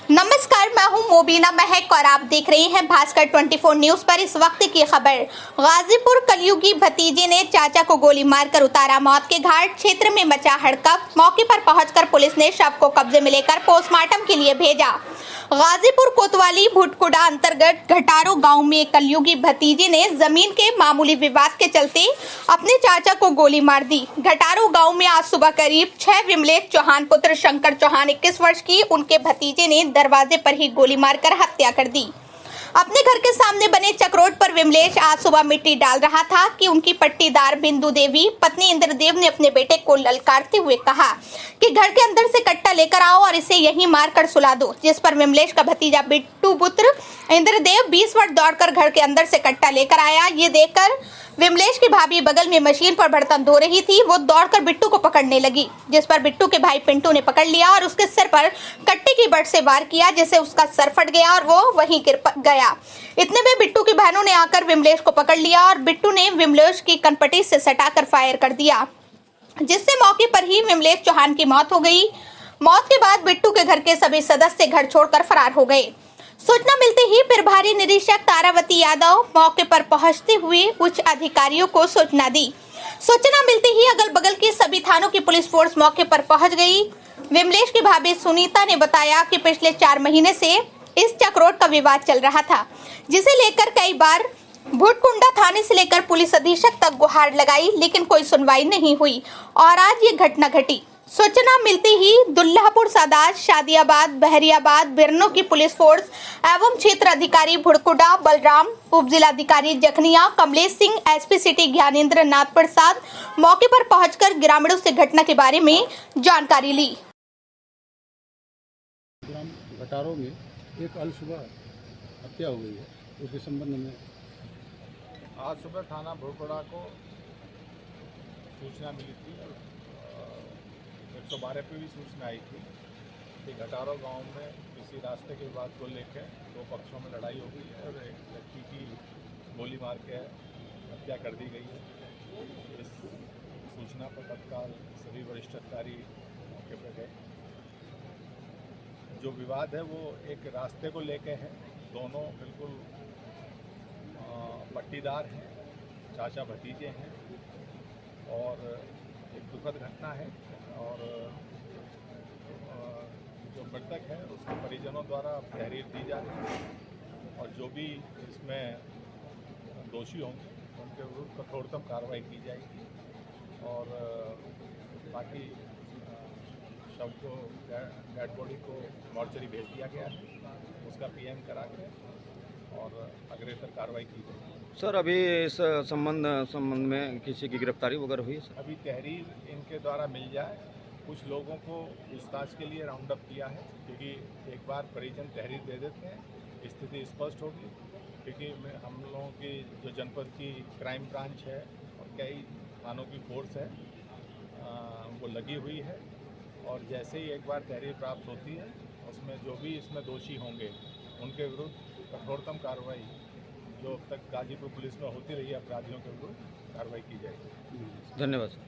नमस्कार, मैं हूं मोबीना महक और आप देख रहे हैं भास्कर 24 न्यूज पर। इस वक्त की खबर। गाजीपुर कलयुगी भतीजे ने चाचा को गोली मारकर उतारा मौत के घाट। क्षेत्र में मचा हड़कंप। मौके पर पहुंचकर पुलिस ने शव को कब्जे में लेकर पोस्टमार्टम के लिए भेजा। गाजीपुर कोतवाली भुटकुड़ा अंतर्गत घटारो गांव में कलयुगी भतीजे ने जमीन के मामूली विवाद के चलते अपने चाचा को गोली मार दी। घटारो गांव में आज सुबह करीब 6 विमलेश चौहान पुत्र शंकर चौहान 21 वर्ष की उनके भतीजे ने दरवाजे पर ही गोली मारकर हत्या कर दी। अपने घर के सामने बने चक्रोट पर विमलेश आज सुबह मिट्टी डाल रहा था कि उनकी पट्टीदार बिंदु देवी पत्नी इंद्रदेव ने अपने बेटे को ललकारते हुए कहा कि घर के अंदर से कट्टा लेकर आओ और इसे यहीं मारकर सुला दो, जिस पर विमलेश का भतीजा बिट्टू पुत्र इंद्रदेव 20 फुट दौड़कर घर के अंदर से कट्टा लेकर आया। ये देखकर विमलेश की भाभी बगल में मशीन पर बर्तन धो रही थी, वो दौड़कर बिट्टू को पकड़ने लगी, जिस पर बिट्टू के भाई पिंटू ने पकड़ लिया और उसके सिर पर कट्टे की बट से वार किया, जिससे उसका सर फट गया और वो वहीं गिर गया। इतने में बिट्टू की बहनों ने आकर विमलेश को पकड़ लिया और बिट्टू ने विमलेश की कनपटी से सटाकर फायर कर दिया, जिससे मौके पर ही विमलेश चौहान की मौत हो गई। मौत के बाद बिट्टू के घर के सभी सदस्य घर छोड़कर फरार हो गए। सूचना मिलते ही प्रभारी निरीक्षक तारावती यादव मौके पर पहुंचते हुए उच्च अधिकारियों को सूचना दी। सूचना मिलते ही अगल बगल के सभी थानों की पुलिस फोर्स मौके पर पहुंच गई। विमलेश की भाभी सुनीता ने बताया कि पिछले 4 महीने से इस चक्रोट का विवाद चल रहा था, जिसे लेकर कई बार भुटकुंडा थाने से लेकर पुलिस अधीक्षक तक गुहार लगाई, लेकिन कोई सुनवाई नहीं हुई और आज ये घटना घटी। सूचना मिलते ही दुल्लापुर सादात, शादियाबाद, बहरियाबाद, बिरनों की पुलिस फोर्स एवं क्षेत्र अधिकारी भुटकुंडा बलराम, उप जिलाधिकारी जखनिया कमलेश सिंह, एसपी सिटी ज्ञानेंद्र नाथ प्रसाद मौके पर पहुंचकर ग्रामीणों से घटना के बारे में जानकारी ली। घटारो में एक अल सुबह हत्या हो गई है, उसके संबंध में आज सुबह थाना भुटकुंडा को सूचना मिली थी और 112 पे भी सूचना आई थी कि घटारो गांव में किसी रास्ते के विवाद को लेकर 2 पक्षों में लड़ाई हो गई है और एक लड़की की गोली मार के हत्या कर दी गई है। इस सूचना पर तत्काल सभी वरिष्ठ अधिकारी मौके पर गए। जो विवाद है वो एक रास्ते को लेकर है। दोनों बिल्कुल पट्टीदार हैं, चाचा भतीजे हैं और एक दुखद घटना है और जो मृतक है उसके परिजनों द्वारा तहरीर दी जा रही है और जो भी इसमें दोषी होंगे उनके विरुद्ध कठोरतम कार्रवाई की जाएगी और बाकी शव को डेड बॉडी को मॉर्चरी भेज दिया गया है, उसका पीएम करा के और अग्रेसर कार्रवाई की गई। सर, अभी इस संबंध में किसी की गिरफ्तारी वगैरह हुई है सर? अभी तहरीर इनके द्वारा मिल जाए, कुछ लोगों को पूछताछ के लिए राउंड अप किया है, क्योंकि एक बार परिजन तहरीर दे देते हैं स्थिति स्पष्ट होगी, क्योंकि हम लोगों की जो जनपद की क्राइम ब्रांच है और कई थानों की फोर्स है वो लगी हुई है और जैसे ही एक बार तहरीर प्राप्त होती है उसमें जो भी इसमें दोषी होंगे उनके विरुद्ध कठोरतम कार्रवाई जो अब तक गाजीपुर पुलिस में होती रही है अपराधियों के विरुद्ध कार्रवाई की जाएगी। धन्यवाद सर।